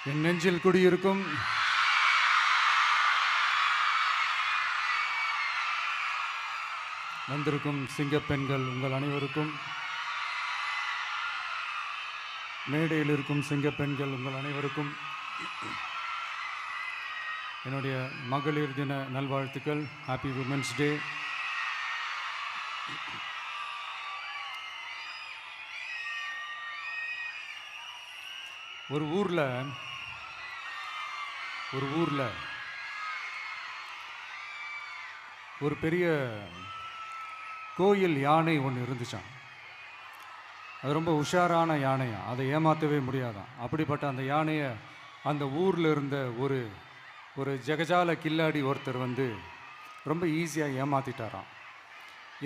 என் நெஞ்சில் குடியிருக்கும் வந்திருக்கும் சிங்கப்பெண்கள் உங்கள் அனைவருக்கும், மேடையில் இருக்கும் சிங்கப்பெண்கள் உங்கள் அனைவருக்கும் என்னுடைய மகளிர் தின நல்வாழ்த்துக்கள். Happy women's day. ஒரு ஊரில் ஒரு பெரிய கோயில் யானை ஒன்று இருந்துச்சான். அது ரொம்ப உஷாரான யானையா, அதை ஏமாற்றவே முடியாதான். அப்படிப்பட்ட அந்த யானையை அந்த ஊரில் இருந்த ஒரு ஜெகஜால கில்லாடி ஒருத்தர் வந்து ரொம்ப ஈஸியாக ஏமாற்றிட்டாராம்.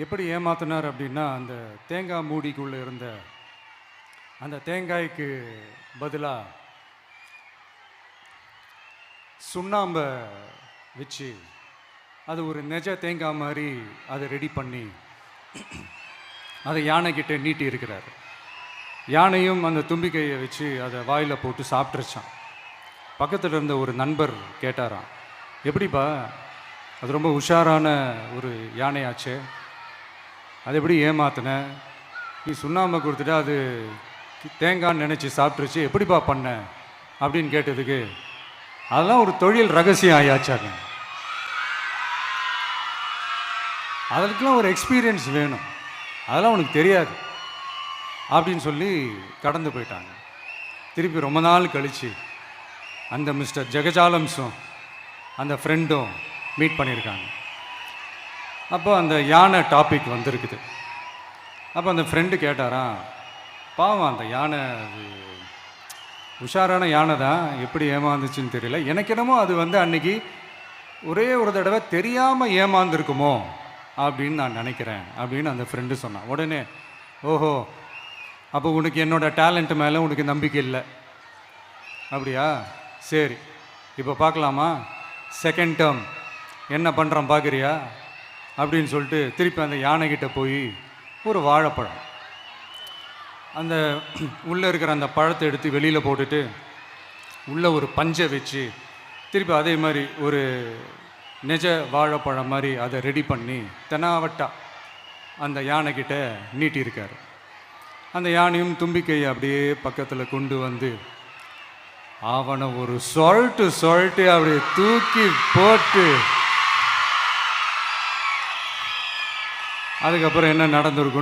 எப்படி ஏமாத்தினார் அப்படின்னா, அந்த தேங்காய் மூடிக்குள்ளே இருந்த அந்த தேங்காய்க்கு பதிலாக சுண்ணாம்பை வச்சு அது ஒரு நெஜ தேங்காய் மாதிரி அதை ரெடி பண்ணி அதை யானைக்கிட்ட நீட்டி இருக்கிறார். யானையும் அந்த தும்பிக்கையை வச்சு அதை வாயில் போட்டு சாப்பிட்ருச்சான். பக்கத்தில் இருந்த ஒரு நண்பர் கேட்டாராம், எப்படிப்பா, அது ரொம்ப உஷாரான ஒரு யானையாச்சே, அது எப்படி ஏமாத்தின? நீ சுண்ணாம்பை கொடுத்துட்டு அது தேங்காய்ன்னு நினச்சி சாப்பிட்ருச்சு, எப்படிப்பா பண்ண அப்படின்னு கேட்டதுக்கு, அதெல்லாம் ஒரு தொழில் ரகசியம் ஆயாச்சாங்க, அதற்கெல்லாம் ஒரு எக்ஸ்பீரியன்ஸ் வேணும், அதெல்லாம் உனக்கு தெரியாது அப்படின்னு சொல்லி கடந்து போயிட்டாங்க. திருப்பி ரொம்ப நாள் கழித்து அந்த மிஸ்டர் ஜெகஜாலம்ஸும் அந்த ஃப்ரெண்டும் மீட் பண்ணியிருக்காங்க. அப்போ அந்த யானை டாபிக் வந்திருக்குது. அப்போ அந்த ஃப்ரெண்டு கேட்டாராம், பாவம் அந்த யானை அது உஷாரான யானை தான், எப்படி ஏமாந்துச்சுன்னு தெரியல, எனக்கு என்னமோ அது வந்து அன்னைக்கு ஒரே ஒரு தடவை தெரியாமல் ஏமாந்துருக்குமோ அப்படின்னு நான் நினைக்கிறேன் அப்படின்னு அந்த ஃப்ரெண்டு சொன்னான். உடனே, ஓஹோ, அப்போ உனக்கு என்னோட டேலண்ட் மேலே உனக்கு நம்பிக்கை இல்லை அப்படியா, சரி இப்போ பார்க்கலாமா, செகண்ட் டேர்ம் என்ன பண்ணுறான் பார்க்குறியா அப்படின்னு சொல்லிட்டு திருப்பி அந்த யானைக்கிட்ட போய் ஒரு வாழைப்பழம், அந்த உள்ளே இருக்கிற அந்த பழத்தை எடுத்து வெளியில் போட்டுட்டு உள்ளே ஒரு பஞ்சை வச்சு திருப்பி அதே மாதிரி ஒரு நெஜ வாழைப்பழம் மாதிரி அதை ரெடி பண்ணி தெனாவட்டா அந்த யானைக்கிட்ட நீட்டியிருக்கார். அந்த யானையும் தும்பிக்கையை அப்படியே பக்கத்தில் கொண்டு வந்து அவனை ஒரு சொல்லிட்டு அப்படியே தூக்கி போட்டு, அதுக்கப்புறம் என்ன நடந்திருக்கும்